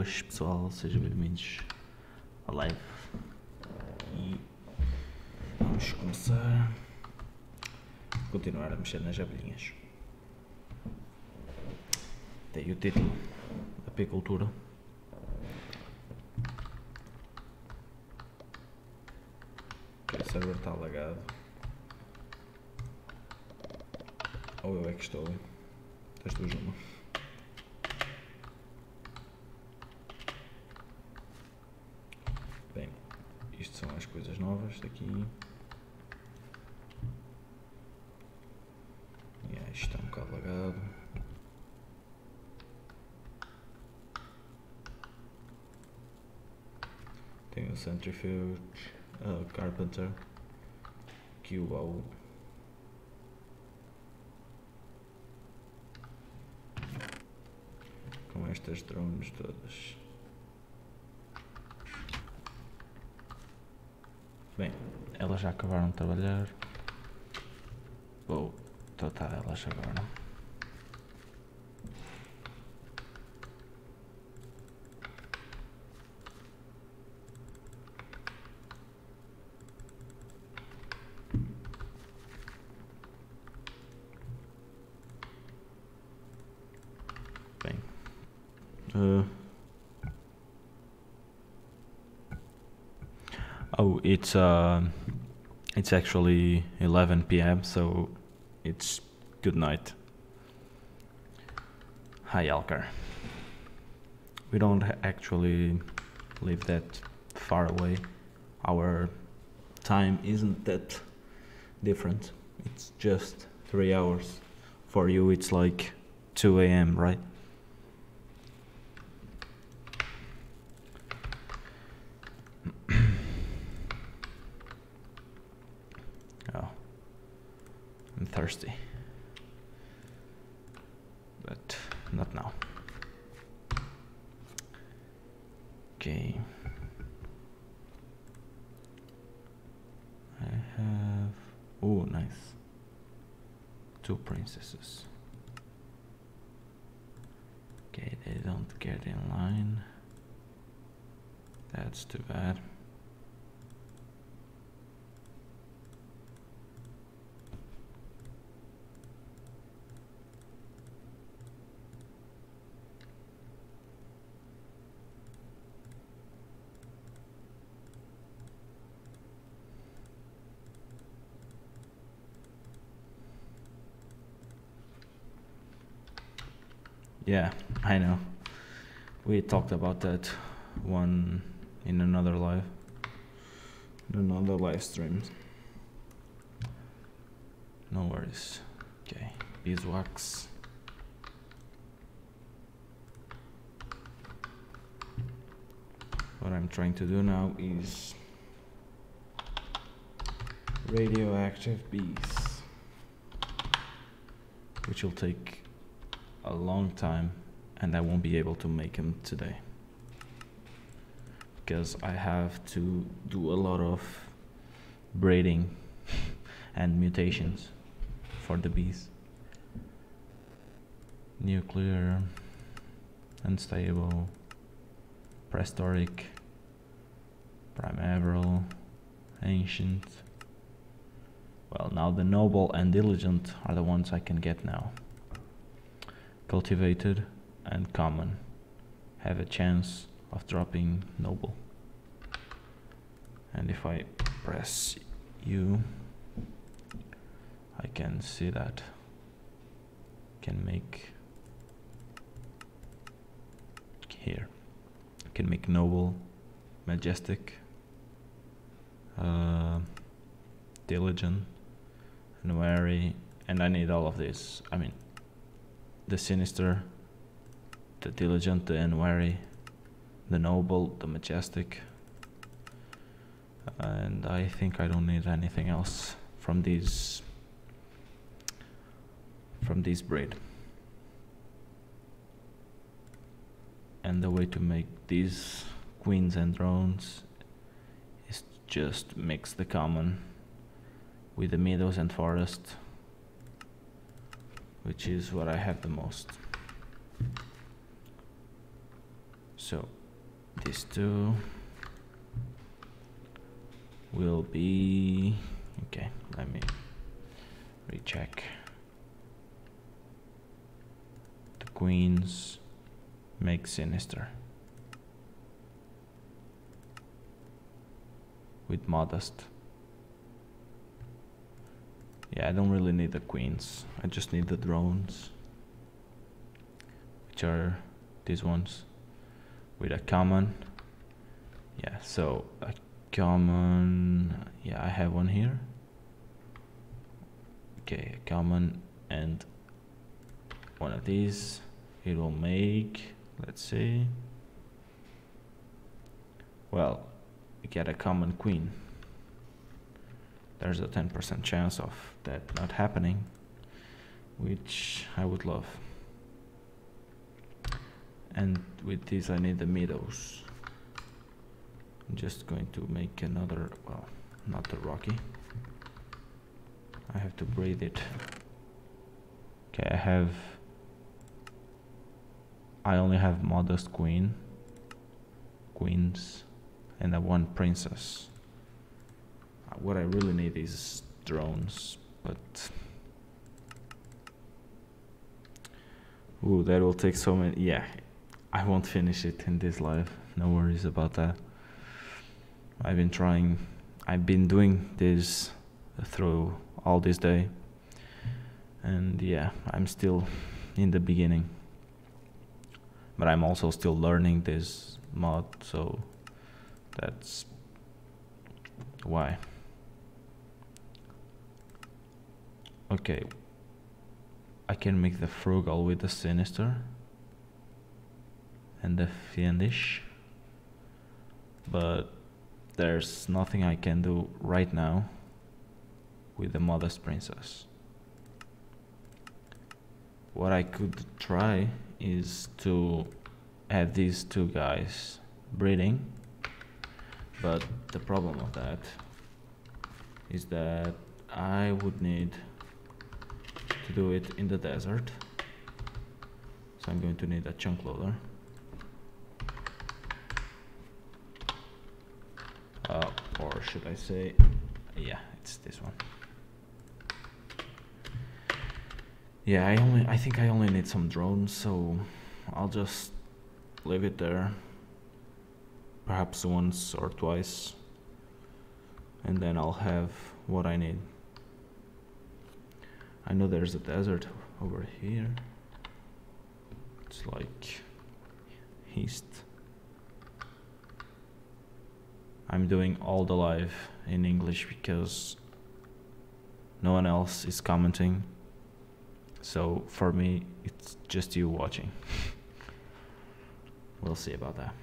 Boas pessoal, sejam bem-vindos à live e vamos começar a continuar a mexer nas abelhinhas. Tem o título Apicultura. O server está alagado, ou eu é que estou, das duas uma. Bem, isto são as coisas novas daqui. Isto está um bocado alagado. Tem o centrifuge, carpenter, QO. Com estas drones todas. Bem, elas já acabaram de trabalhar. Vou tratar elas agora. Bem, oh, it's actually 11 p.m. so it's good night. Hi Alcar. We don't actually live that far away. Our time isn't that different. It's just 3 hours. For you it's like 2 a.m. right? Oh, I'm thirsty, but not now. Okay, I have, oh nice, 2 princesses. Okay, they don't get in line, that's too bad. Yeah, I know. We talked about that one in another live stream. No worries. Okay, beeswax. What I'm trying to do now is radioactive bees, which will take a long time, and I won't be able to make them today because I have to do a lot of breeding and mutations for the bees. Nuclear, unstable, prehistoric, primeval, ancient. Well, now the noble and diligent are the ones I can get now. Cultivated and common have a chance of dropping noble, and if I press U I can see that can make here can make noble, majestic, diligent and wary, and I need all of this. I mean, the sinister, the diligent, the unwary, the noble, the majestic, and I think I don't need anything else from these breed. And the way to make these queens and drones is just mix the common with the meadows and forest, which is what I have the most. So these two will be okay. Let me recheck. The queens make sinister with modest. Yeah, I don't really need the queens. I just need the drones, which are these ones with a common. Yeah, so a common. Yeah, I have one here. Okay, a common and one of these. It will make, let's see. Well, we get a common queen. There's a 10% chance of that not happening, which I would love. And with this I need the meadows. I'm just going to make another, well, not the rocky. I have to breed it. Okay, I only have modest queens, and a one princess. What I really need is drones, but ooh, that will take so many. Yeah, I won't finish it in this live. No worries about that. I've been doing this through all this day, and yeah, I'm still in the beginning, but I'm also still learning this mod, so that's why. Okay, I can make the frugal with the sinister and the fiendish, but there's nothing I can do right now with the modest princess. What I could try is to add these two guys breeding, but the problem of that is that I would need to do it in the desert, so I'm going to need a chunk loader. Or should I say, yeah, it's this one. Yeah, I think I only need some drones, so I'll just leave it there, perhaps once or twice, and then I'll have what I need. I know there's a desert over here. It's like east. I'm doing all the live in English because no one else is commenting. So for me, it's just you watching. We'll see about that.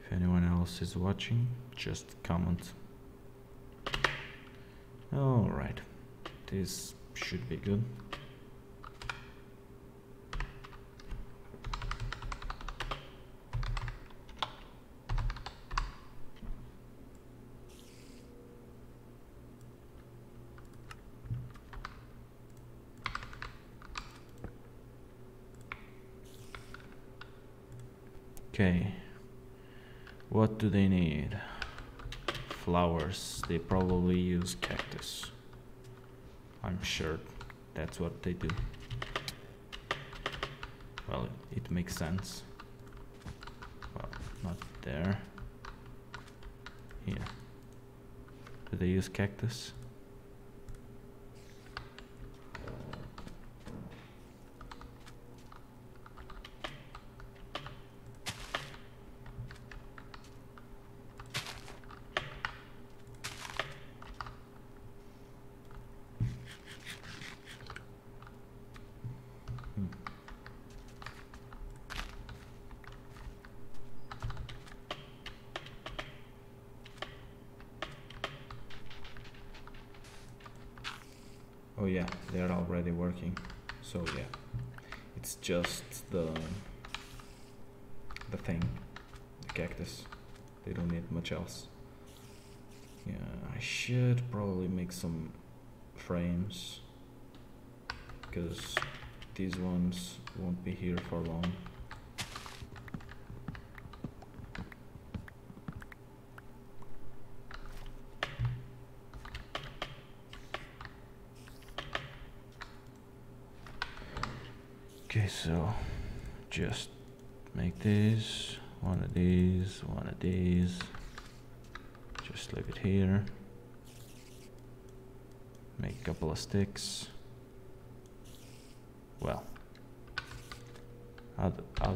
If anyone else is watching, just comment. Alright, this should be good. Okay, what do they need? Flowers. They probably use cactus. I'm sure that's what they do. Well, it makes sense. Well, not there. Here. Do they use cactus? Oh yeah, they're already working. So yeah, it's just the thing, the cactus. They don't need much else. Yeah, I should probably make some frames. because these ones won't be here for long. Okay, so just make this, one of these, one of these. Just leave it here. Make a couple of sticks. Well, how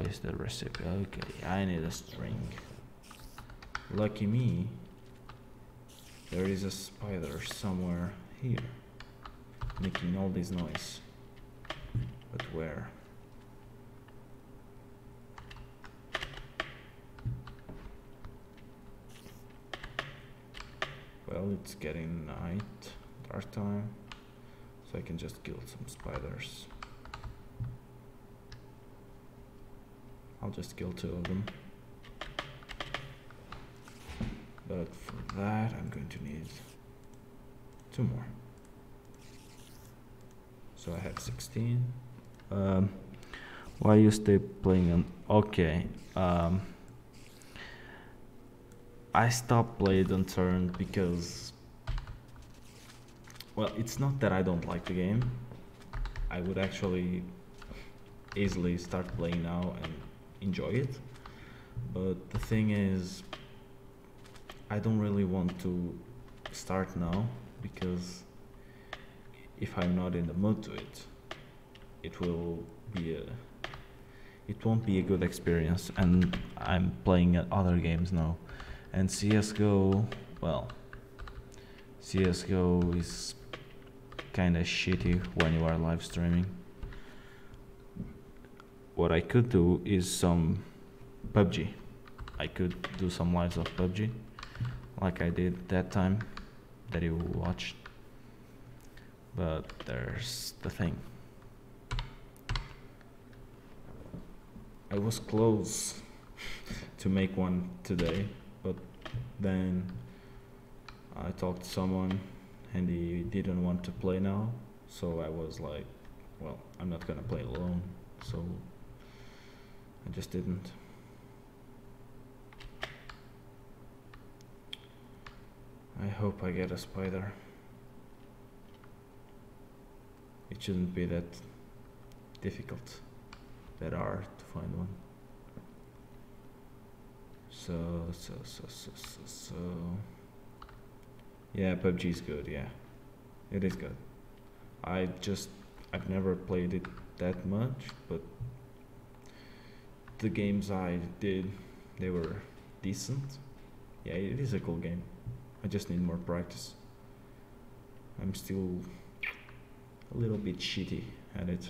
is the recipe? Okay, I need a string. Lucky me, there is a spider somewhere here, making all this noise. But where? Well, it's getting night, dark time, so I can just kill some spiders. I'll just kill 2 of them. But for that, I'm going to need 2 more. So I have 16. Why you stay playing on? Okay. I stopped playing Unturned because, well, it's not that I don't like the game. I would actually easily start playing now and enjoy it. But the thing is, I don't really want to start now because if I'm not in the mood to it, it won't be a good experience. And I'm playing at other games now. And CSGO, well, CSGO is kinda shitty when you are live streaming. What I could do is some PUBG. I could do some lives of PUBG, like I did that time that you watched. But there's the thing. I was close to make one today, but then I talked to someone and he didn't want to play now, so I was like, well, I'm not gonna play alone, so I just didn't. I hope I get a spider. It shouldn't be that difficult, that hard to find one. So yeah, PUBG is good. Yeah, it is good. I've never played it that much, but the games I did, they were decent. Yeah, it is a cool game. I just need more practice. I'm still a little bit shitty at it.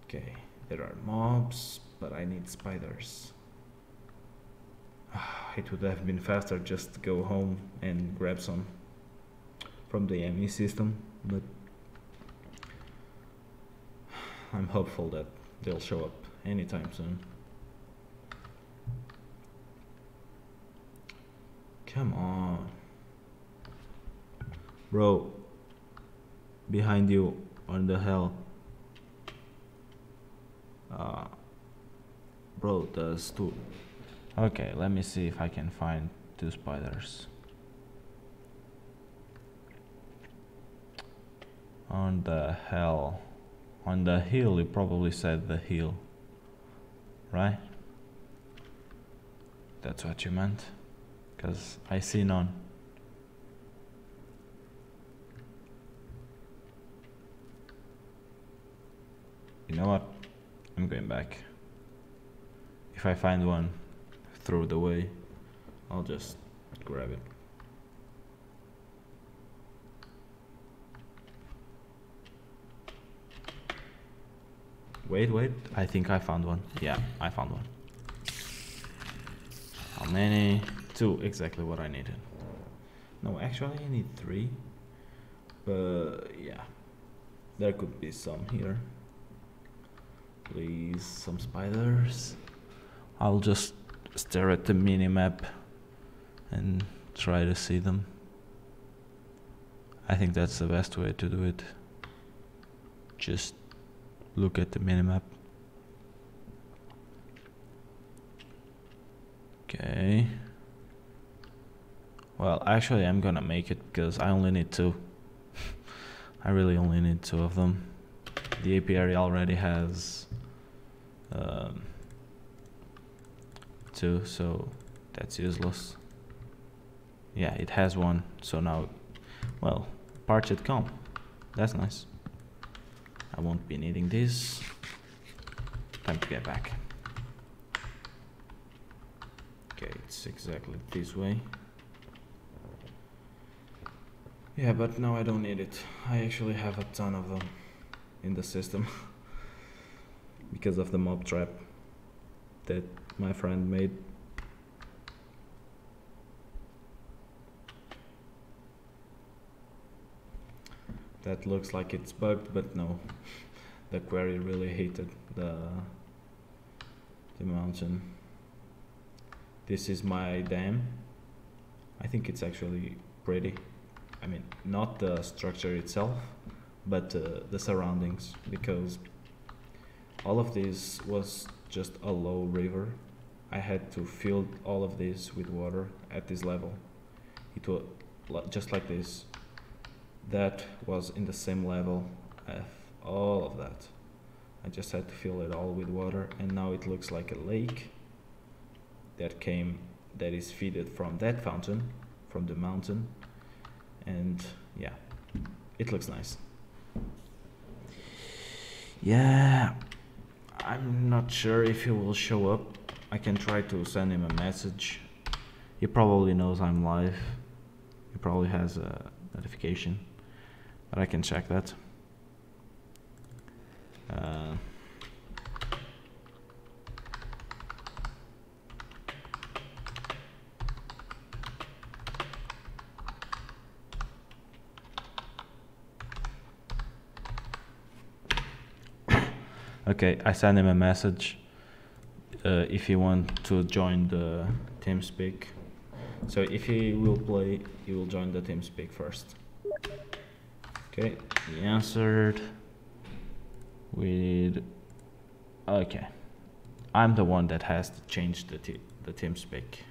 Okay, there are mobs, but I need spiders. It would have been faster just to go home and grab some from the ME system, but I'm hopeful that they'll show up anytime soon. Come on. Bro, behind you, what the hell? Bro, there's 2. Okay, let me see if I can find 2 spiders. On the hell? On the hill, you probably said the hill, right? That's what you meant? Because I see none. You know what? I'm going back. If I find one through the way, I'll just grab it. Wait, I think I found one. Yeah, I found one. How many? 2, exactly what I needed. No, actually I need 3. But yeah, there could be some here. Please, some spiders. I'll just stare at the mini-map and try to see them. I think that's the best way to do it. just look at the minimap. Okay. Well, actually I'm gonna make it because I only need 2. I really only need 2 of them. The apiary already has 2, so that's useless. Yeah, it has 1, so now, well, parched comb. That's nice. I won't be needing this. Time to get back. Okay, it's exactly this way. Yeah, but now I don't need it. I actually have a ton of them in the system because of the mob trap that my friend made. That looks like it's bugged, but no. The query really hated the mountain. This is my dam. I think it's actually pretty. I mean, not the structure itself, but the surroundings, because all of this was just a low river. I had to fill all of this with water at this level. It was just like this. That was in the same level as all of that. I just had to fill it all with water, and now it looks like a lake that is fed from that fountain, from the mountain. And yeah, it looks nice. Yeah, I'm not sure if he will show up. I can try to send him a message. He probably knows I'm live. He probably has a notification, but I can check that. Okay, I sent him a message if he wants to join the TeamSpeak. So if he will play, he will join the TeamSpeak first. Okay, he answered with, okay, I'm the one that has to change the TeamSpeak.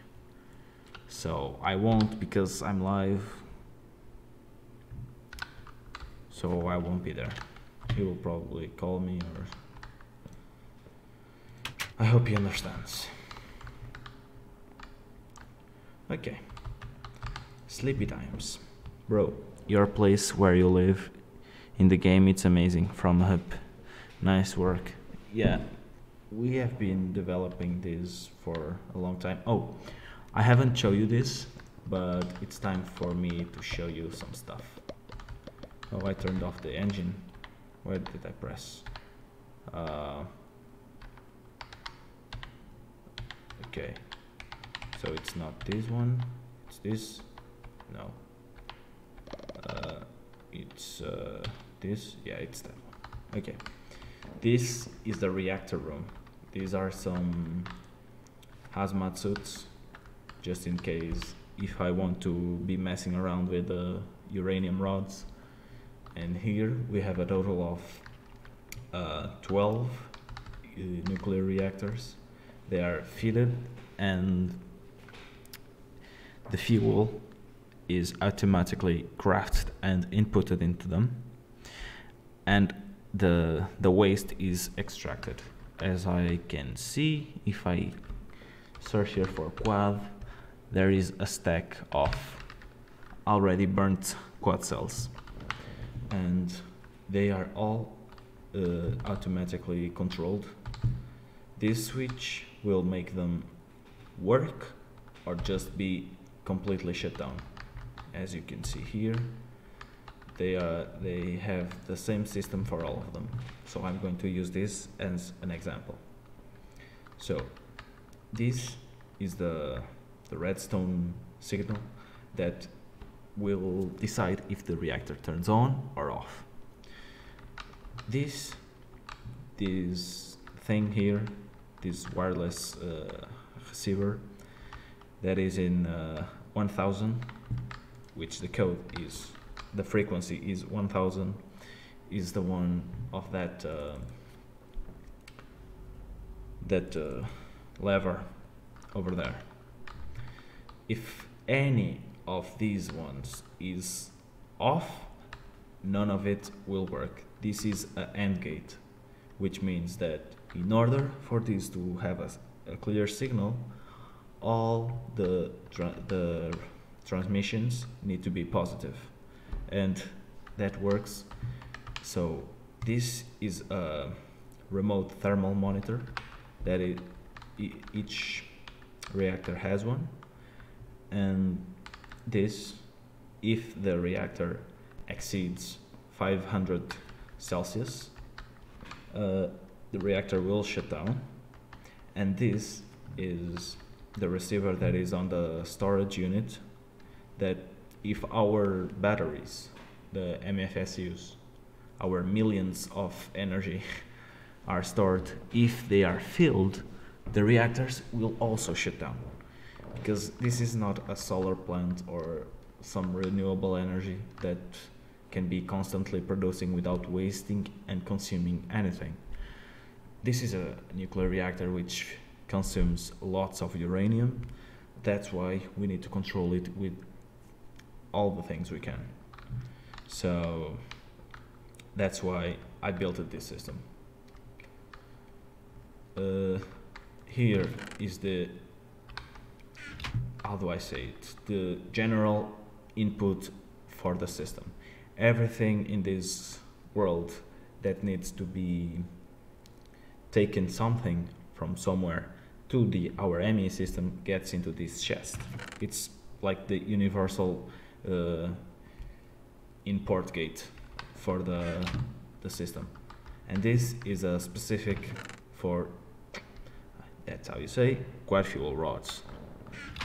So I won't, because I'm live. So I won't be there. He will probably call me, or I hope he understands. Okay. Sleepy times. Bro, your place where you live in the game, it's amazing. From Hub. Nice work. Yeah, we have been developing this for a long time. Oh, I haven't shown you this, but it's time for me to show you some stuff. Oh, I turned off the engine. Where did I press? Okay, so it's not this one, it's this. No, it's this. Yeah, it's that one. Okay, this is the reactor room. These are some hazmat suits, just in case if I want to be messing around with the uranium rods. And here we have a total of 12 nuclear reactors. They are fitted, and the fuel is automatically crafted and inputted into them, and the waste is extracted. As I can see, if I search here for quad, there is a stack of already burnt quad cells, and they are all automatically controlled. This switch will make them work or just be completely shut down. As you can see here, they have the same system for all of them. So I'm going to use this as an example. So this is the redstone signal that will decide if the reactor turns on or off. This thing here, this wireless receiver that is in 1000, which the code is, the frequency is 1000, is the one of that lever over there. If any of these ones is off, none of it will work. This is an AND gate, which means that in order for this to have a clear signal, all the transmissions need to be positive, and that works. So this is a remote thermal monitor that each reactor has one, and this, if the reactor exceeds 500 Celsius, the reactor will shut down. And this is the receiver that is on the storage unit, that if our batteries, the MFSUs, our millions of energy are stored, if they are filled, the reactors will also shut down, because this is not a solar plant or some renewable energy that can be constantly producing without wasting and consuming anything. This is a nuclear reactor which consumes lots of uranium. That's why we need to control it with all the things we can. So that's why I built this system. Here is the, how do I say it, the general input for the system. Everything in this world that needs to be taken something from somewhere to our ME system gets into this chest. It's like the universal import gate for the system. And this is a specific for, that's how you say, quad fuel rods.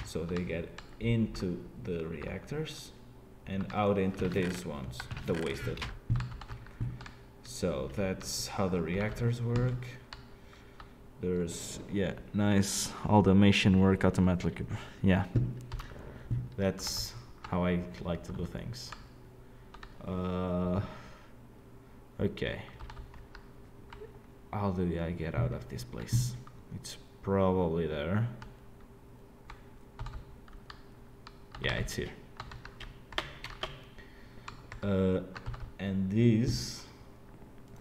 So they get into the reactors and out into these ones, the wasted. So that's how the reactors work. There's, yeah, nice automation work automatically. Yeah, that's how I like to do things. Okay, how do I get out of this place? It's probably there. Yeah, it's here. And this,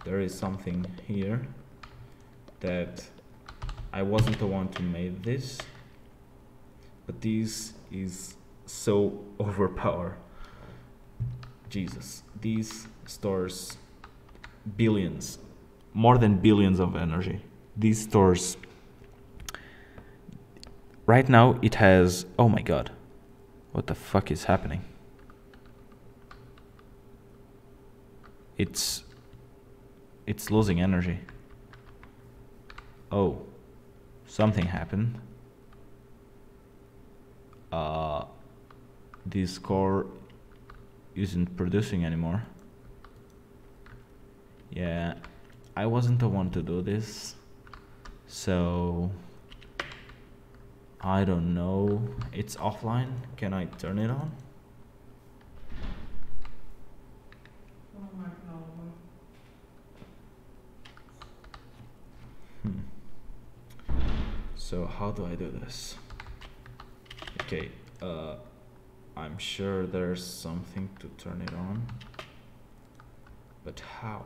there is something here that I wasn't the one to make this, but this is so overpowered. Jesus, these stores billions, more than billions of energy. These stores, right now it has, oh my god, what the fuck is happening? It's losing energy. Oh, something happened. This core isn't producing anymore. Yeah, I wasn't the one to do this, so I don't know. It's offline. Can I turn it on? So how do I do this? Okay, I'm sure there's something to turn it on, but how?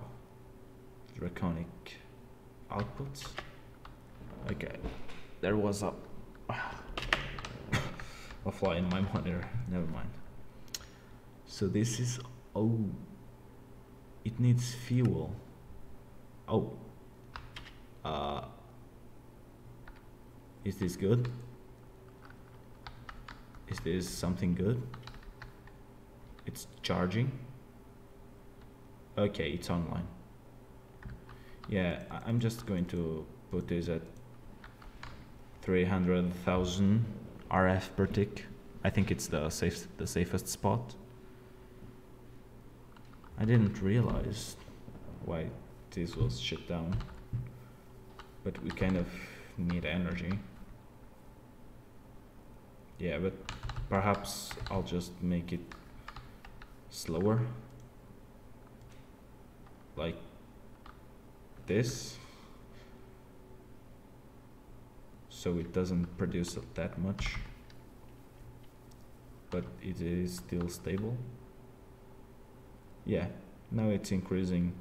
Draconic outputs? Okay, there was a fly in my monitor, never mind. So this is, oh, it needs fuel. Oh, is this good? Is this something good? It's charging. Okay, it's online. Yeah, I'm just going to put this at 300,000 RF per tick. I think it's the safest spot. I didn't realize why this was shut down, but we kind of need energy. Yeah, but perhaps I'll just make it slower, like this, so it doesn't produce that much, but it is still stable. Yeah, now it's increasing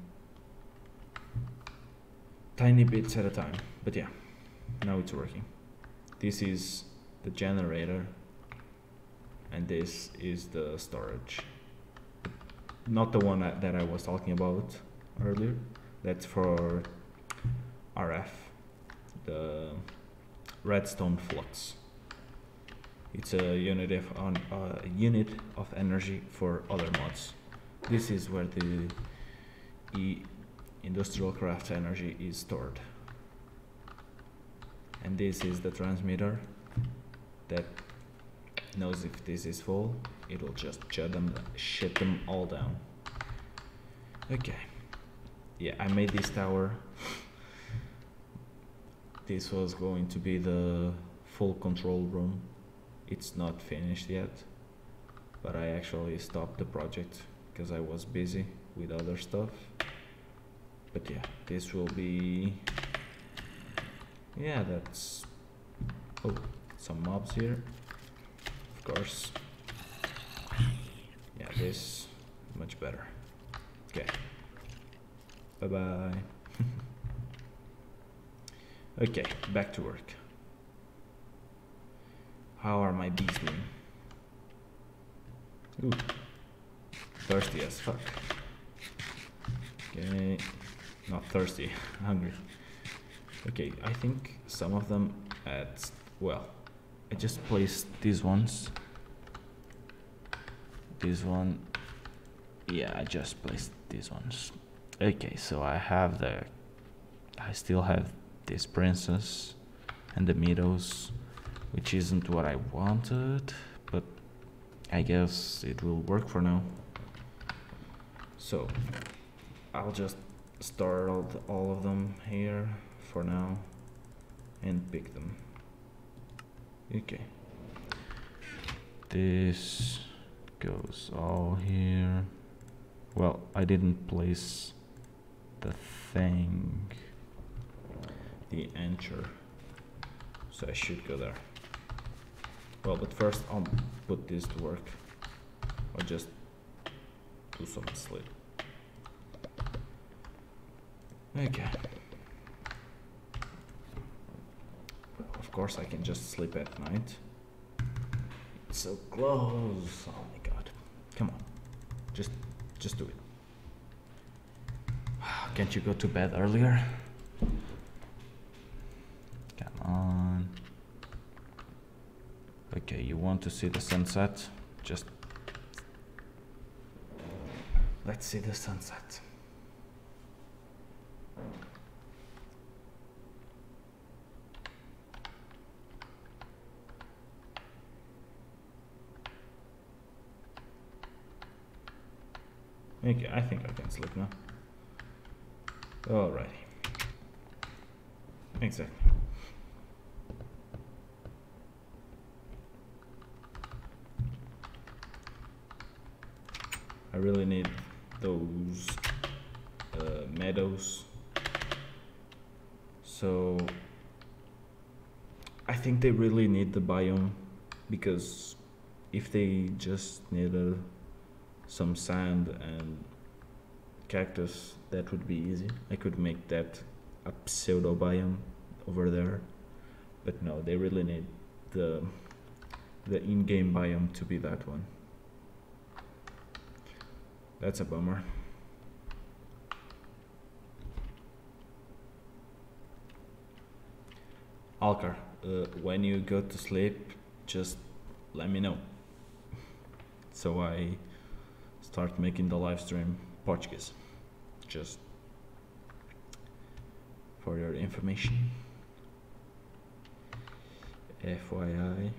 tiny bits at a time, but yeah, now it's working. This is the generator and this is the storage, not the one that I was talking about earlier. That's for RF, the redstone flux. It's a unit of energy for other mods. This is where the industrial craft energy is stored, and this is the transmitter that knows if this is full. It'll just shut them all down. Okay, yeah, I made this tower. This was going to be the full control room. It's not finished yet, but I actually stopped the project because I was busy with other stuff. But yeah, this will be, yeah, that's, oh, some mobs here, of course. Yeah, this much better. Okay, bye bye. Okay, back to work. How are my bees doing? Ooh, thirsty as fuck. Okay, not thirsty, hungry. Okay, I think some of them at, well, I just placed these ones. This one, yeah, I just placed these ones. Okay, so I still have this princess and the meadows, which isn't what I wanted, but I guess it will work for now. So I'll just store all of them here for now and pick them. Okay, this goes all here. Well, I didn't place the thing, the anchor, so I should go there. Well, but first I'll put this to work. I'll just do some sleep. Okay. Well, of course I can just sleep at night. It's so close. Oh my god. Come on. Just do it. Can't you go to bed earlier? Come on. Okay, you want to see the sunset? Just let's see the sunset. Okay, I think I can sleep now. Alrighty. Exactly. I really need those meadows. So I think they really need the biome, because if they just needed some sand and cactus, that would be easy. I could make that a pseudo biome over there, but no, they really need the in-game biome to be that one. That's a bummer. Alcar, when you go to sleep, just let me know, so I start making the live stream Portuguese, just for your information, FYI.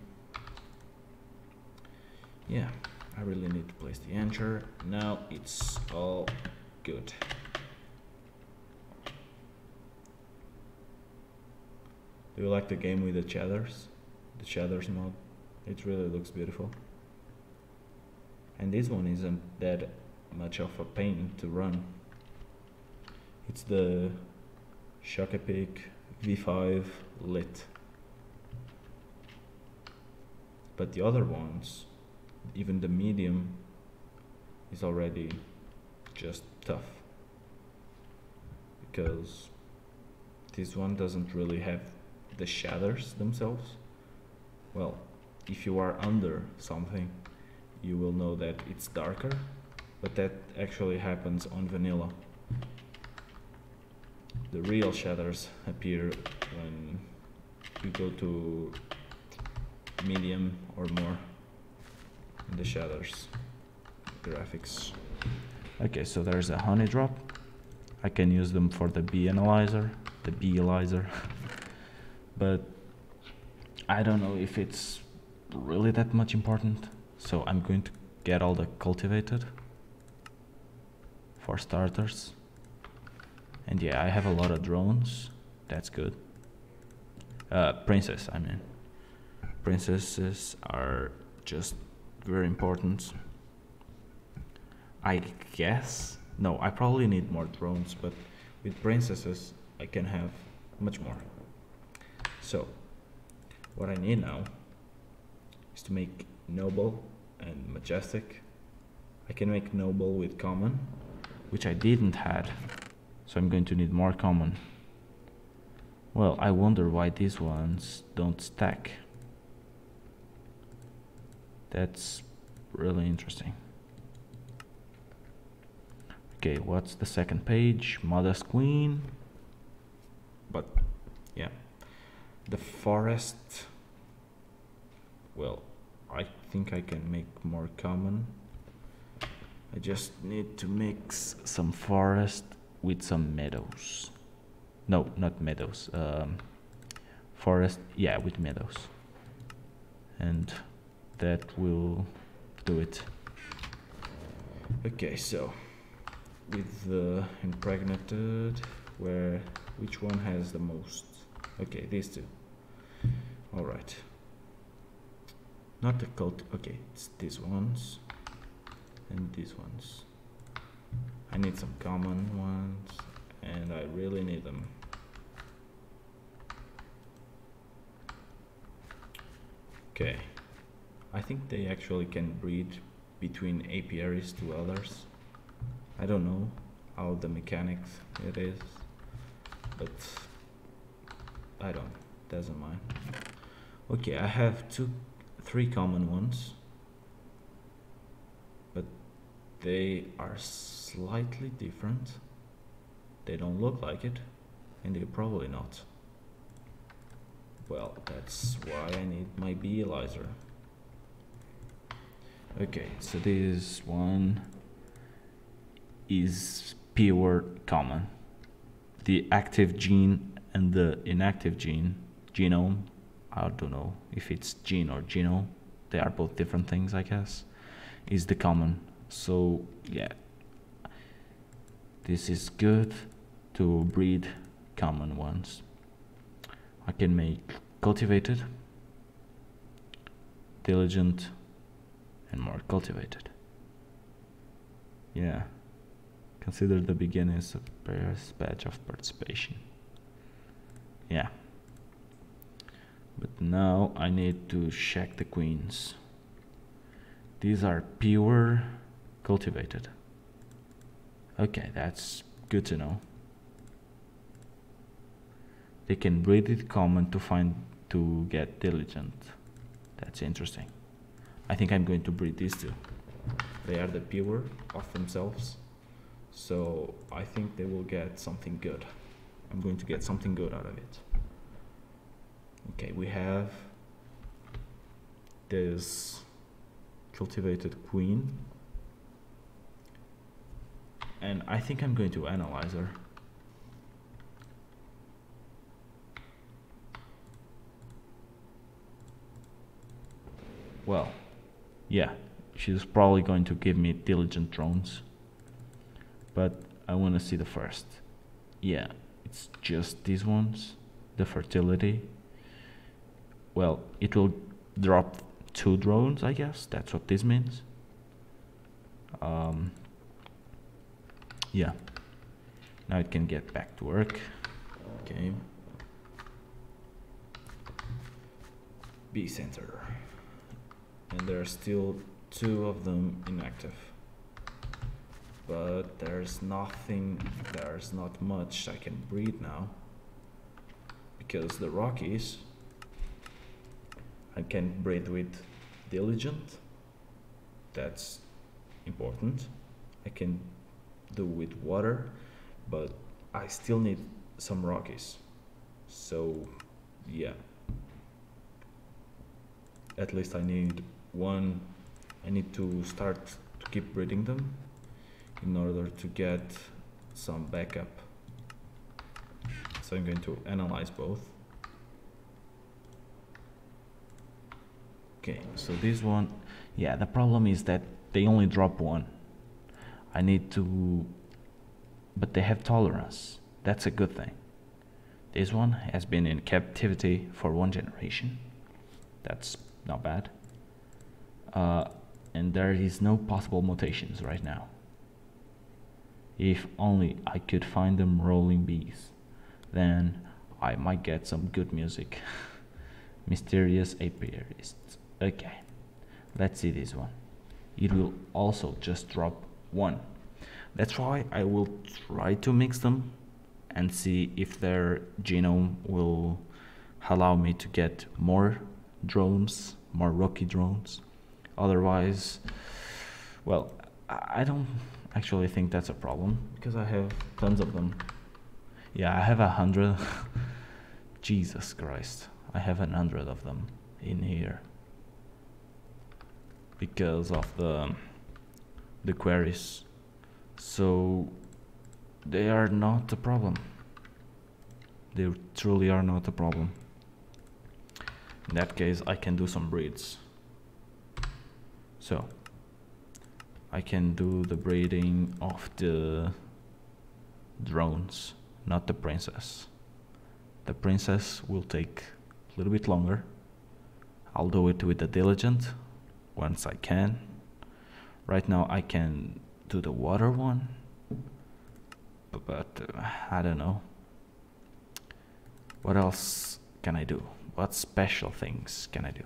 Yeah, I really need to place the anchor. Now it's all good. Do you like the game with the shaders? The shaders mod? It really looks beautiful. And this one isn't that much of a pain to run. It's the Shock Epic V5 lit. But the other ones, even the medium, is already just tough, because this one doesn't really have the shaders themselves. Well, if you are under something, you will know that it's darker, but that actually happens on vanilla. The real shaders appear when you go to medium or more in the shaders graphics. Okay, so there's a honey drop. I can use them for the bee analyzer, but I don't know if it's really that much important, so I'm going to get all the cultivated for starters. And yeah, I have a lot of drones, that's good. Princess, I mean. Princesses are just very important. I guess, no, I probably need more drones, but with princesses I can have much more. So what I need now is to make noble and majestic. I can make noble with common, which I didn't had, so I'm going to need more common. Well, I wonder why these ones don't stack. That's really interesting. Okay, what's the second page? Modest Queen. But yeah, the forest. Well, I think I can make more common. I just need to mix some forest with some meadows. No, not meadows. Forest, yeah, with meadows. And that will do it. Okay, so with the impregnated, which one has the most? Okay, these two. All right. Not the cult. Okay, it's these ones and these ones. I need some common ones, and I really need them. Okay, I think they actually can breed between apiaries to others. I don't know how the mechanics it is, but I don't, doesn't mind. Okay, I have three common ones, but they are slightly different. They don't look like it, and they're probably not. Well, that's why I need my bee analyzer. Okay, so this one is pure common. The active gene and the inactive genome, I don't know if it's gene or genome, they are both different things, I guess, is the common. So yeah, this is good to breed common ones. I can make cultivated, diligent, and more cultivated. Yeah, consider the beginning as a first batch of participation. Yeah, but now I need to check the queens. These are pure cultivated. Okay, that's good to know. They can breed it common to get diligent. That's interesting. I think I'm going to breed these two. They are the pure of themselves, so I think they will get something good. I'm going to get something good out of it. Okay, we have this cultivated queen, and I think I'm going to analyze her. Well, yeah, she's probably going to give me diligent drones, but I want to see the first. Yeah, it's just these ones, the fertility. Well, it will drop 2 drones, I guess. That's what this means. Yeah. Now it can get back to work. Okay. B center. And there are still 2 of them inactive. But there's not much I can breed now. Because the Rockies, I can breed with diligent. That's important. I can do with water, but I still need some Rockies. So yeah, at least I need one. I need to start to keep breeding them in order to get some backup. So I'm going to analyze both. Okay, so this one, yeah, the problem is that they only drop 1. I need to, but they have tolerance. That's a good thing. This one has been in captivity for 1 generation. That's not bad. And there is no possible mutations right now. If only I could find them rolling bees, then I might get some good music. Mysterious apiarists. Okay, let's see this one. It will also just drop 1. That's why I will try to mix them and see if their genome will allow me to get more drones, more rocky drones. Otherwise, well, I don't actually think that's a problem because I have tons of them. Yeah, I have 100. Jesus Christ, I have 100 of them in here because of the queries. So they are not a problem. They truly are not a problem. In that case, I can do some breeds. So I can do the breeding of the drones, not the princess. The princess will take a little bit longer. I'll do it with the diligent once I can. Right now I can do the water one, but I don't know. What else can I do? What special things can I do?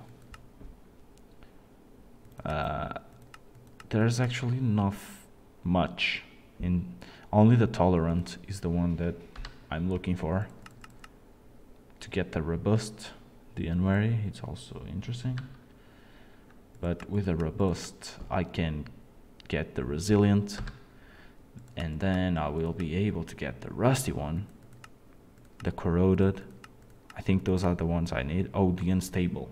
There's actually not much. Only the tolerant is the one that I'm looking for. To get the robust, the unwary, it's also interesting. But with the robust, I can get the resilient, and then I will be able to get the rusty one, the corroded. I think those are the ones I need. Oh, the unstable.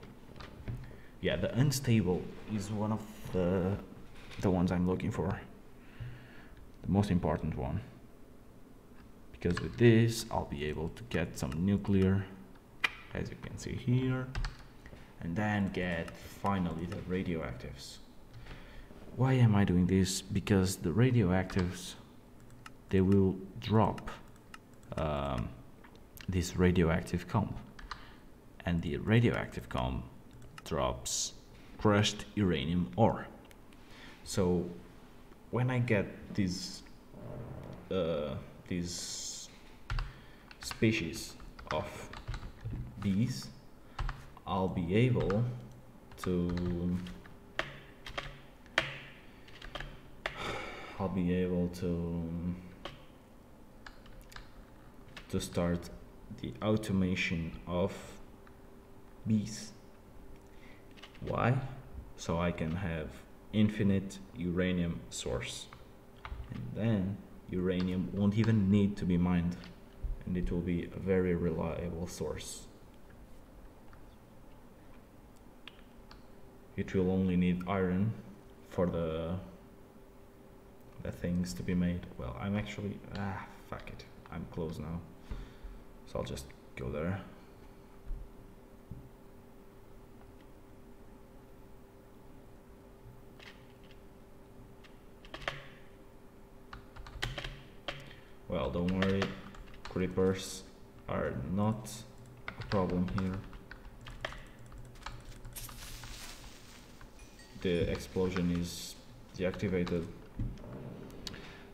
Yeah, the unstable is one of the ones I'm looking for. The most important one. Because with this, I'll be able to get some nuclear, as you can see here, and then get finally the radioactives. Why am I doing this? Because the radioactives, they will drop this radioactive comb, and the radioactive comb drops crushed uranium ore. So when I get these species of bees, I'll be able to start the automation of bees. Why? So I can have infinite uranium source, and then uranium won't even need to be mined, and it will be a very reliable source. It will only need iron for the things to be made. Well, I'm actually fuck it, I'm close now, so I'll just go there. Well, don't worry, creepers are not a problem here. The explosion is deactivated.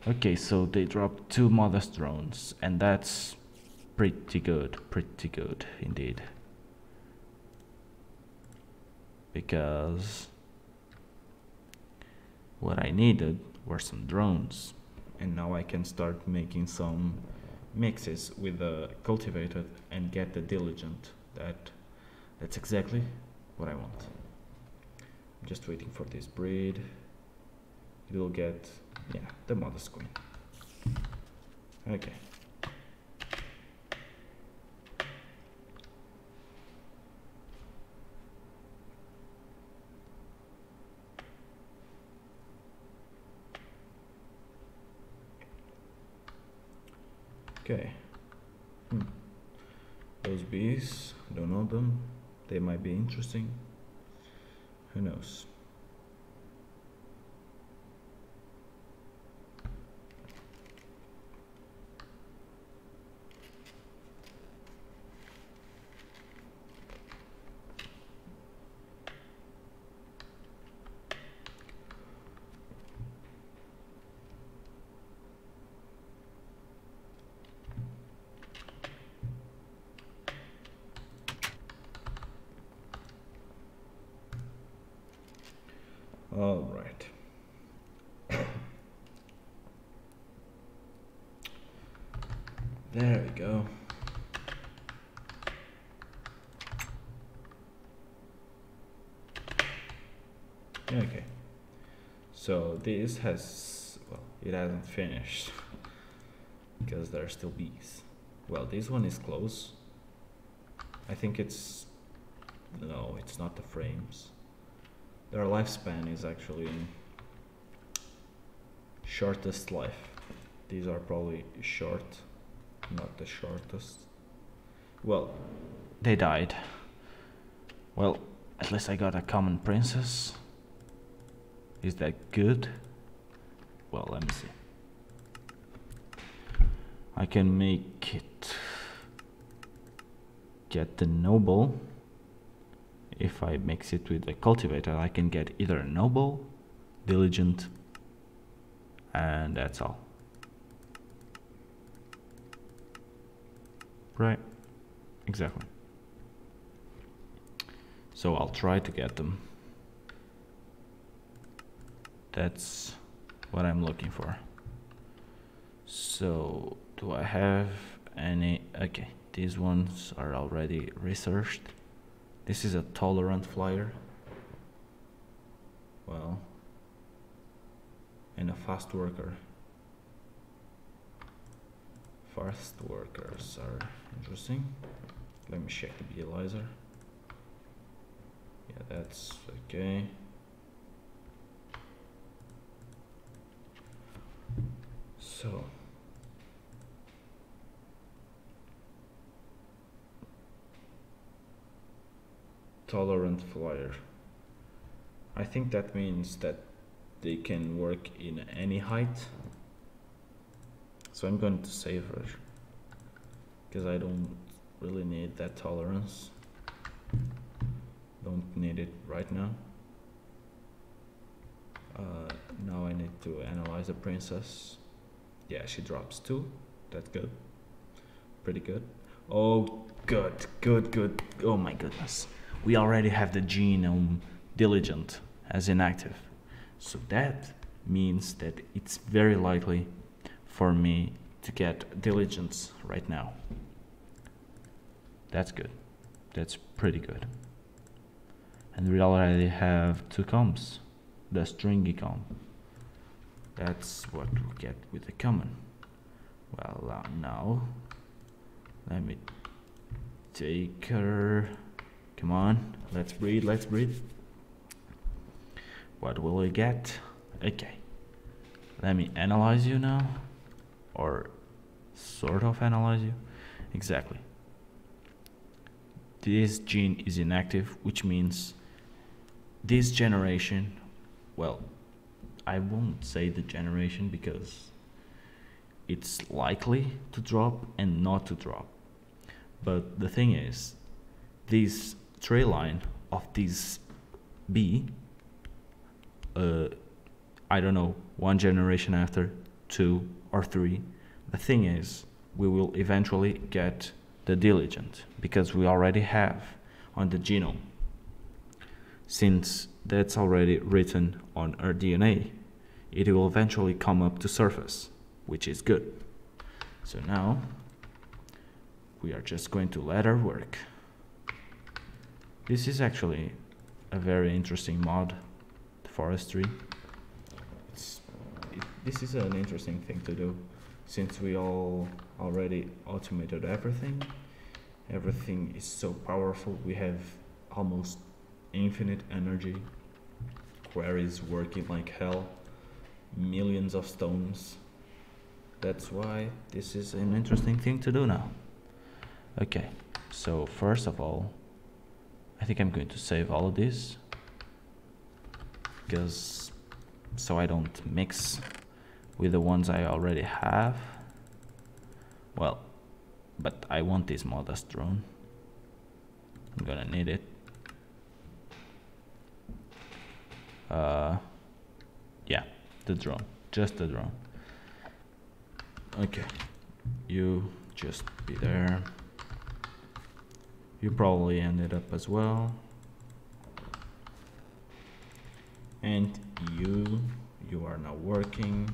Okay, so they dropped 2 modest drones, and that's pretty good indeed. Because what I needed were some drones, and now I can start making some mixes with the cultivated and get the diligent. That's exactly what I want. I'm just waiting for this breed. It will get, yeah, the modest queen. Okay. Okay. Those bees, don't know them. They might be interesting. Who knows? All right. There we go. Okay. So this has, well, it hasn't finished because there are still bees. Well, this one is close. I think it's, no, it's not the frames. Their lifespan is actually shortest life. These are probably short, not the shortest. Well, they died. Well, at least I got a common princess. Is that good? Well, let me see. I can make it get the noble. If I mix it with the cultivator, I can get either a noble, diligent, and that's all. Right, exactly. So I'll try to get them. That's what I'm looking for. So do I have any? Okay, these ones are already researched. This is a tolerant flyer. Well, and a fast worker. Fast workers are interesting. Let me check the Beelizer. Yeah, that's okay. So tolerant flyer. I think that means that they can work in any height. So I'm going to save her because I don't really need that tolerance. Don't need it right now. Now I need to analyze the princess. Yeah, she drops 2. That's good. Pretty good. Oh, good. Oh my goodness. We already have the genome diligent as inactive. So that means that it's very likely for me to get diligence right now. That's good. That's pretty good. And we already have 2 comps. The stringy comp. That's what we get with the common. Well, now let me take her. Come on, let's breed. What will we get? Okay, let me analyze you now, or sort of analyze you. Exactly. This gene is inactive, which means this generation, well, I won't say the generation because it's likely to drop and not to drop. But the thing is, this tree line of this bee, I don't know, 1 generation after, 2 or 3. The thing is, we will eventually get the diligent, because we already have on the genome. Since that's already written on our DNA, it will eventually come up to surface, which is good. So now we are just going to let her work. This is actually a very interesting mod, forestry. This is an interesting thing to do, since we all already automated everything. Everything is so powerful. We have almost infinite energy. Quarries working like hell. Millions of stones. That's why this is an interesting thing to do now. Okay, so first of all, I think I'm going to save all of this, because so I don't mix with the ones I already have. Well, but I want this modest drone. I'm gonna need it. Yeah, the drone, just the drone. Okay, you just be there. You probably ended up as well. And you are now working.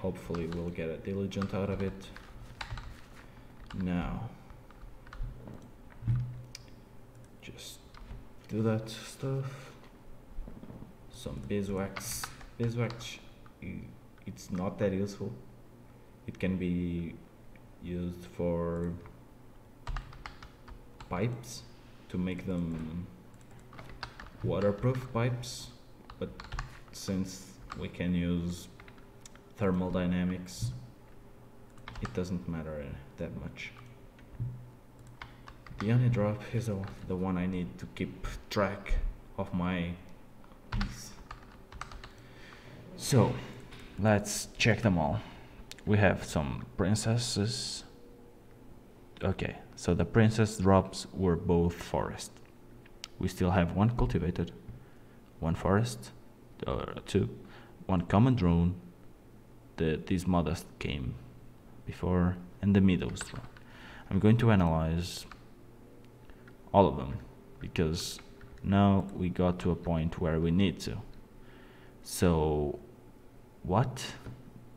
Hopefully we'll get a diligent out of it. Now, just do that stuff. Some beeswax. Beeswax, it's not that useful. It can be used for pipes, to make them waterproof pipes, but since we can use thermodynamics, it doesn't matter that much. The honey drop is the one I need to keep track of my bees. So let's check them all. We have some princesses. Okay, so the princess drops were both forest. We still have one cultivated, one forest, 2, one common drone, this modest came before, and the meadows drone. I'm going to analyze all of them, because now we got to a point where we need to. So what?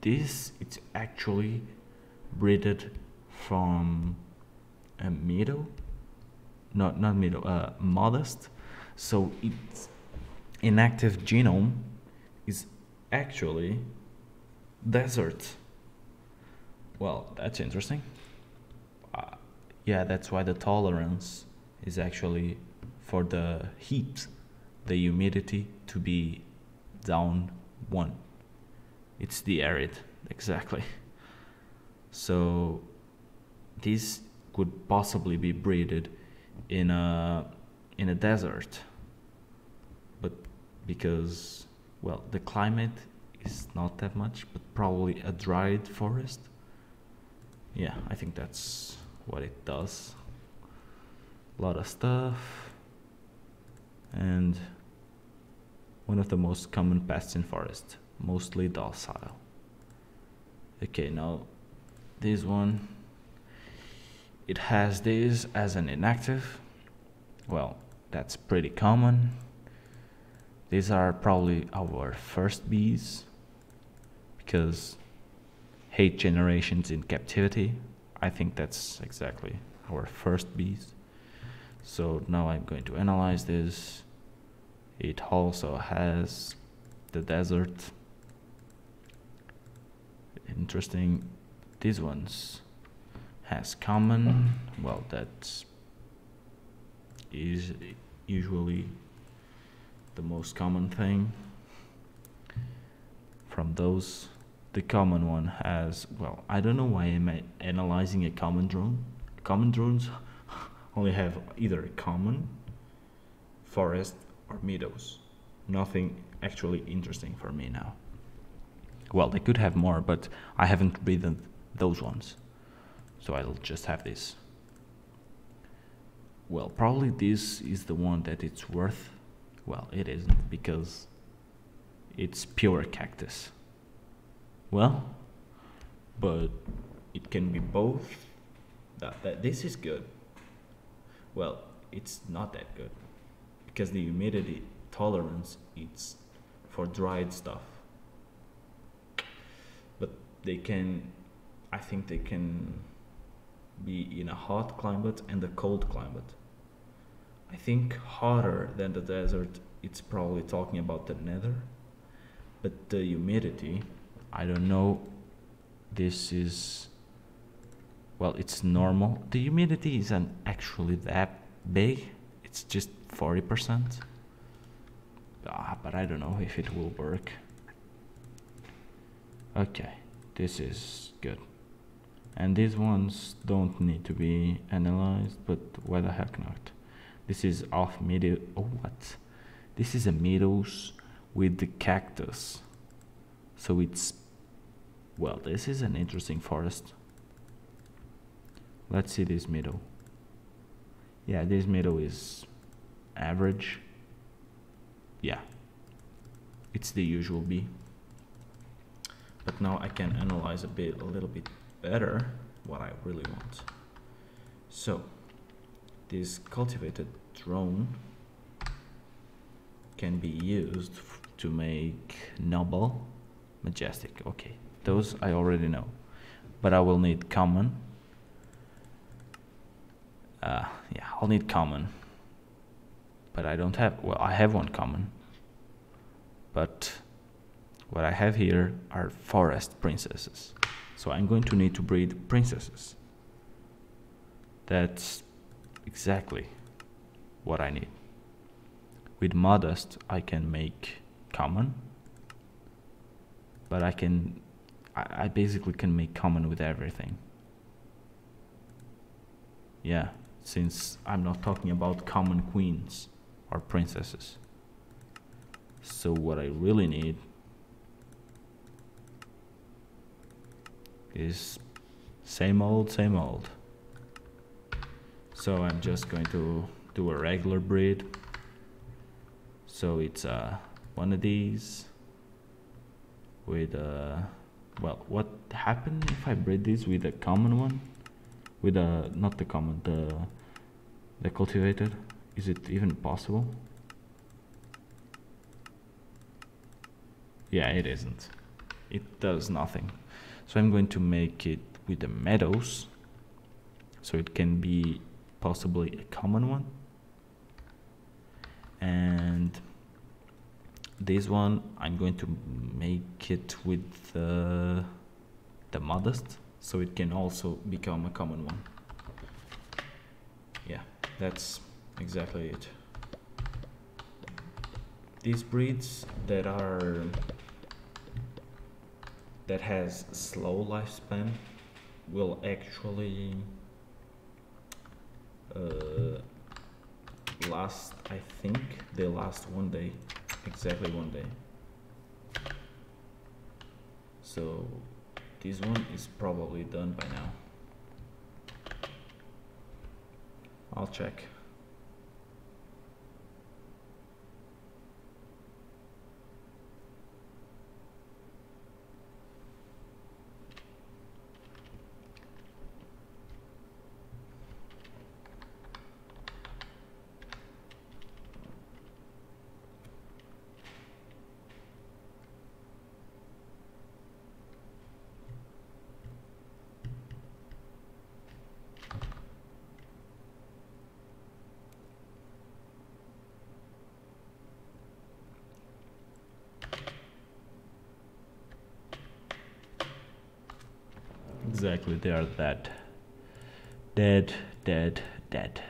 This, it's actually breeded from a meadow, not meadow, modest. So its inactive genome is actually desert. Well, that's interesting. Yeah, that's why the tolerance is actually for the heat, the humidity to be down 1. It's the arid, exactly. So this could possibly be breeded in a desert, but because, well, the climate is not that much, but probably a dried forest. Yeah, I think that's what it does. A lot of stuff, and one of the most common pests in forest, mostly docile. Okay, now this one, it has this as an inactive. Well, that's pretty common. These are probably our first bees, because 8 generations in captivity, I think that's exactly our first bees. So now I'm going to analyze this. It also has the desert. Interesting. These ones has common. Well, that is usually the most common thing. From those, the common one has, well, I don't know why I'm analyzing a common drone. Common drones only have either common, forest, or meadows. Nothing actually interesting for me now. Well, they could have more, but I haven't breeded those ones, so I'll just have this. Well, probably this is the one that it's worth. Well, it isn't, because it's pure cactus. Well, but it can be both. This is good. Well, it's not that good because the humidity tolerance it's for dried stuff. But they can, I think they can be in a hot climate and a cold climate. I think hotter than the desert, it's probably talking about the nether. But the humidity, I don't know. This is, well, it's normal. The humidity isn't actually that big. It's just 40%. But I don't know if it will work. Okay, this is good. And these ones don't need to be analyzed, but why the heck not? This is off meadow. Oh, what? This is a meadows with the cactus. So it's, well, this is an interesting forest. Let's see this meadow. Yeah, this meadow is average. Yeah, it's the usual bee. But now I can analyze a little bit better what I really want. So this cultivated drone can be used to make noble, majestic. Okay, those I already know, but I will need common. Yeah, I'll need common, but I don't have, well, I have one common, but what I have here are forest princesses. So I'm going to need to breed princesses. That's exactly what I need. With modest, I can make common, but I basically can make common with everything. Yeah, since I'm not talking about common queens or princesses. So what I really need is same old, same old. So I'm just going to do a regular breed. So it's one of these with well, what happened if I breed this with a common one? With a, not the common, the cultivated? Is it even possible? Yeah, it isn't. It does nothing. So I'm going to make it with the meadows, so it can be possibly a common one. And this one I'm going to make it with the modest, so it can also become a common one. Yeah, that's exactly it. These breeds that has slow lifespan will actually last, I think they last 1 day, exactly 1 day. So this one is probably done by now. I'll check. Exactly, they are dead. Dead, dead, dead.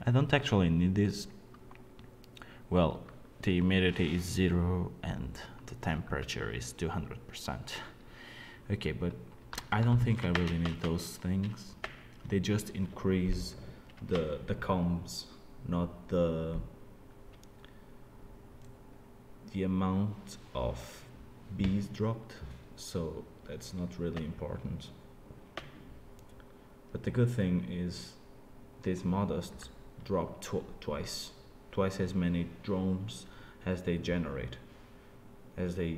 I don't actually need this. Well, the humidity is 0 and the temperature is 200%. Okay, but I don't think I really need those things. They just increase the combs, not the amount of bees dropped, so that's not really important. But the good thing is this modest dropped twice as many drones as they generate, as they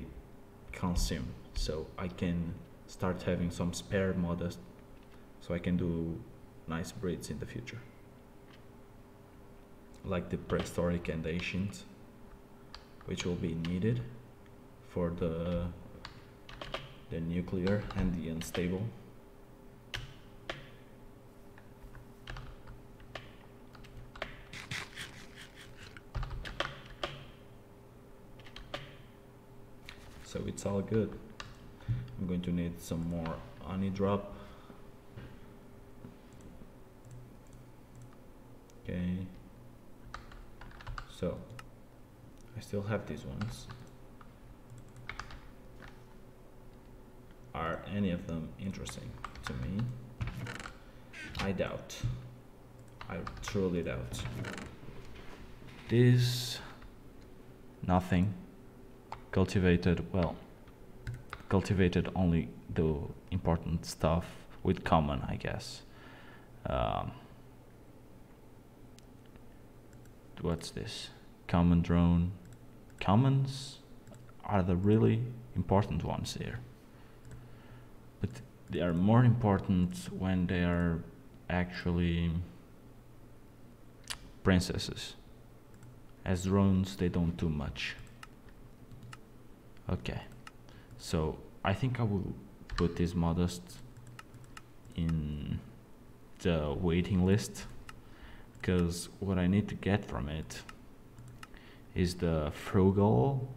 consume. So I can start having some spare modest, so I can do nice breeds in the future, like the prehistoric and ancient, which will be needed for the nuclear and the unstable. So it's all good. I'm going to need some more honey drop. Okay. So I still have these ones. Are any of them interesting to me? I doubt. I truly doubt. This, nothing. Cultivated, well, cultivated only the important stuff with common, I guess. What's this? Common drone. Commons are the really important ones here. But they are more important when they are actually princesses. As drones, they don't do much. Okay, so I think I will put this modest in the waiting list, because what I need to get from it is the frugal,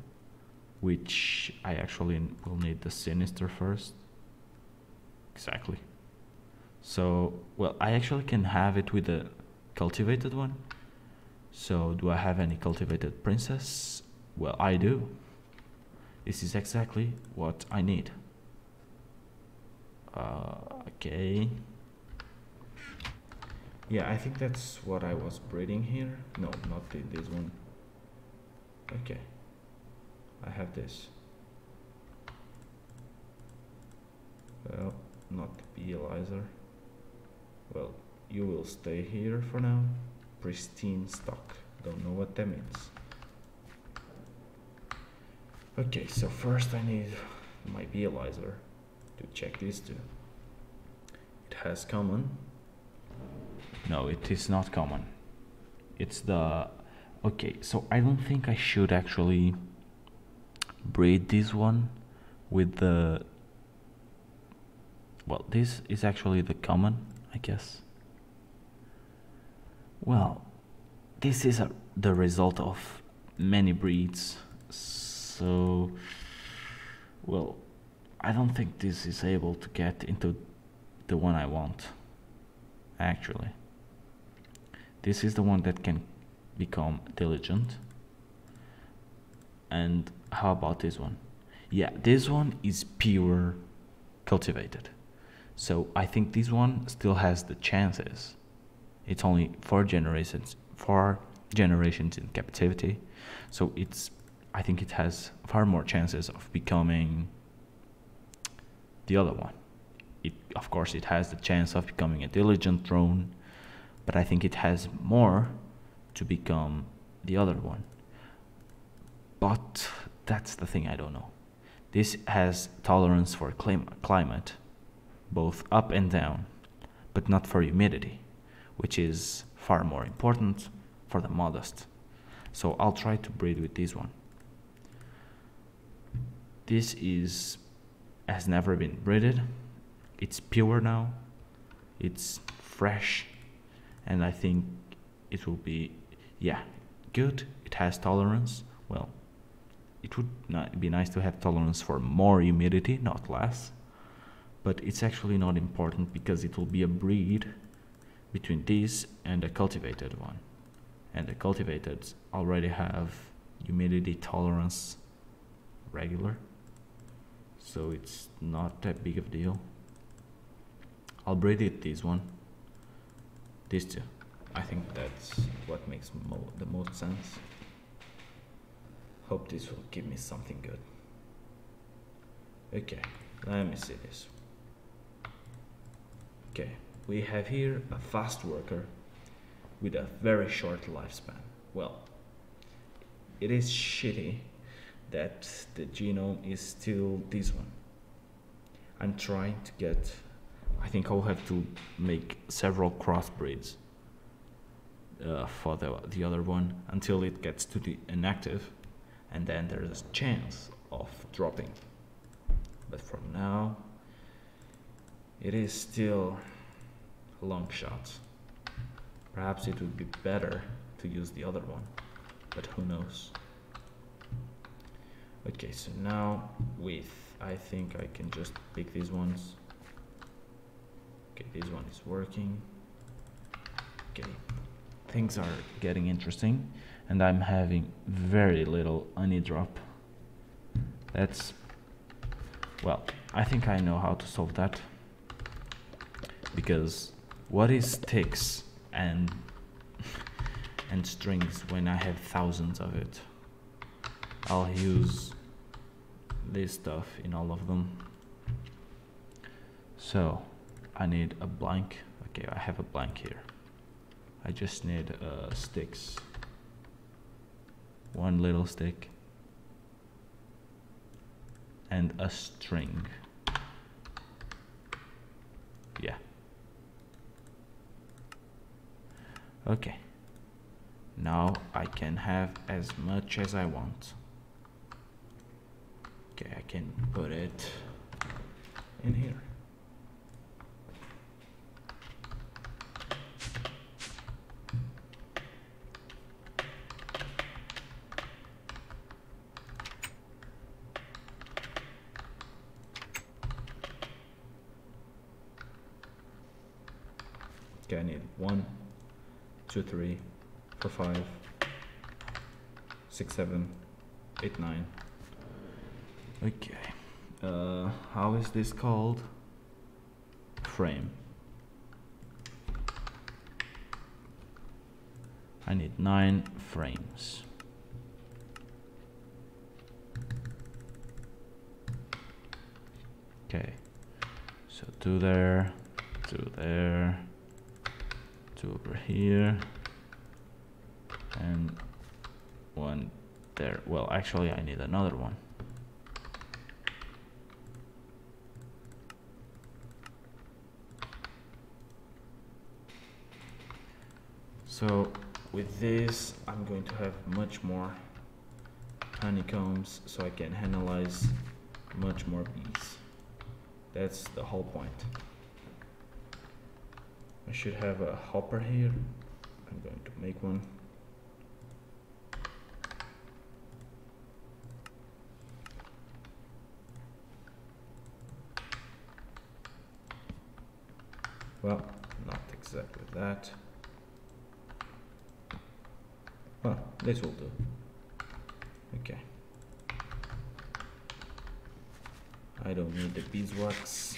which I actually will need the sinister first. Exactly. So, well, I actually can have it with the cultivated one. So do I have any cultivated princess? Well, I do. This is exactly what I need. Okay. Yeah, I think that's what I was breeding here. No, not this one. Okay. I have this. Well, not the Elizer. Well, you will stay here for now. Pristine stock. Don't know what that means. Okay, so first I need my Elizer to check these two. It has common. No, it is not common. It's the... Okay, so I don't think I should actually breed this one with the... Well, this is actually the common, I guess. Well, this is the result of many breeds. So, well, I don't think this is able to get into the one I want, actually. This is the one that can become diligent. And how about this one? Yeah, this one is pure cultivated. So I think this one still has the chances. It's only 4 generations in captivity. So I think it has far more chances of becoming the other one. Of course, it has the chance of becoming a diligent drone, but I think it has more to become the other one. But that's the thing I don't know. This has tolerance for climate, both up and down, but not for humidity, which is far more important for the modest. So I'll try to breed with this one. This has never been breeded. It's pure now. It's fresh, and I think it will be, yeah, good. It has tolerance. Well, it would be nice to have tolerance for more humidity, not less. But it's actually not important because it will be a breed between this and a cultivated one. And the cultivated already have humidity tolerance regular. So it's not that big of a deal. I'll breed it this one. These two. I think that's what makes the most sense. Hope this will give me something good. Okay, let me see this. Okay, we have here a fast worker with a very short lifespan. Well, it is shitty that the genome is still this one. I'm trying to get, I think I'll have to make several crossbreeds for the other one until it gets to the inactive, and then there's a chance of dropping. But for now, it is still a long shot. Perhaps it would be better to use the other one, but who knows. Okay, so now I think I can just pick these ones. Okay, this one is working. Okay, things are getting interesting, and I'm having very little honey drop. That's, well, I think I know how to solve that, because what is sticks and strings when I have thousands of it? I'll use this stuff in all of them. So I need a blank. Okay, I have a blank here. I just need sticks. One little stick and a string. Yeah. Okay. Now I can have as much as I want. Okay, I can put it in here. Okay, I need 1, 2, 3, 4, 5, 6, 7, 8, 9. Okay, how is this called? Frame. I need 9 frames. Okay, so 2 there, 2 there, 2 over here, and 1 there. Well, actually I need another one. So with this, I'm going to have much more honeycombs, so I can analyze much more bees. That's the whole point. I should have a hopper here. I'm going to make one. Well, not exactly that. Well, this will do. Okay. I don't need the beeswax.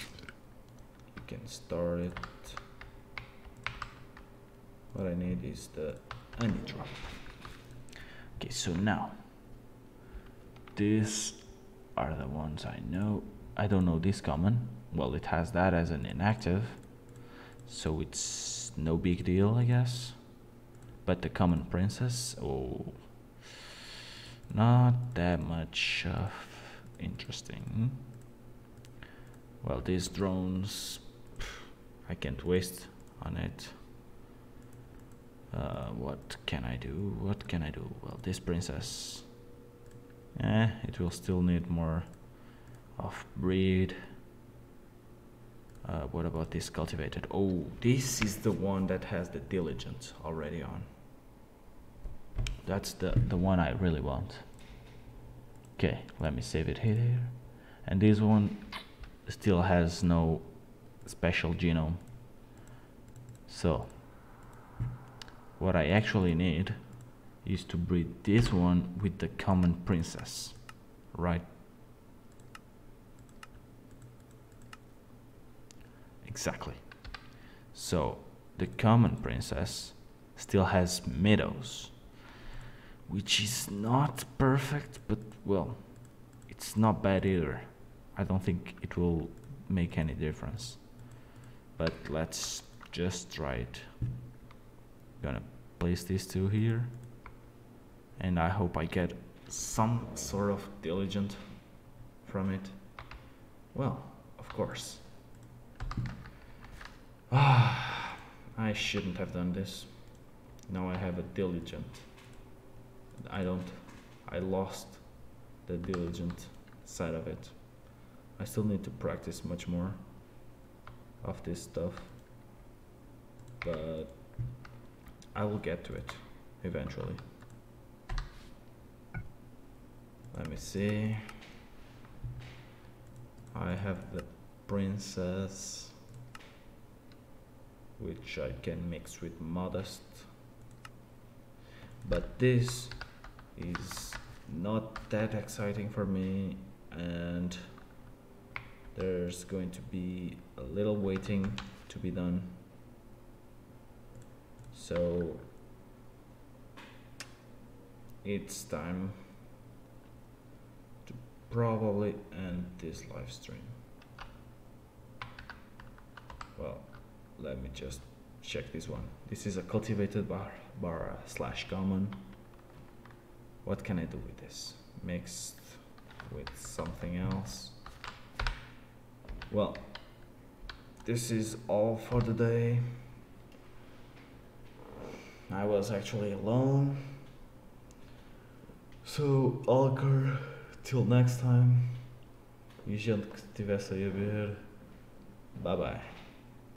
You can store it. What I need is the honey drop. Okay, so now these are the ones I know. I don't know this common. Well, it has that as an inactive, so it's no big deal, I guess. But the common princess, oh, not that much of interesting. Well, these drones, I can't waste on it. What can I do? What can I do? Well, this princess, it will still need more of breed. What about this cultivated? Oh, this is the one that has the diligent already on. That's the one I really want. Okay, let me save it here. And this one still has no special genome. So what I actually need is to breed this one with the common princess, right? Exactly. So the common princess still has meadows, which is not perfect, but well, it's not bad either. I don't think it will make any difference, but let's just try it. Gonna place these two here, and I hope I get some sort of diligent from it. Well, of course. I shouldn't have done this. Now I have a diligent. I lost the diligent side of it. I still need to practice much more of this stuff, but I will get to it eventually. Let me see. I have the princess, which I can mix with modest, but this is not that exciting for me, and there's going to be a little waiting to be done. So it's time to probably end this live stream. Well, let me just check this one. This is a cultivated bar slash common. What can I do with this? Mixed with something else. Well, this is all for the day. I was actually alone. So, Alcar, till next time. E gente que estivesse aí a ver, bye bye.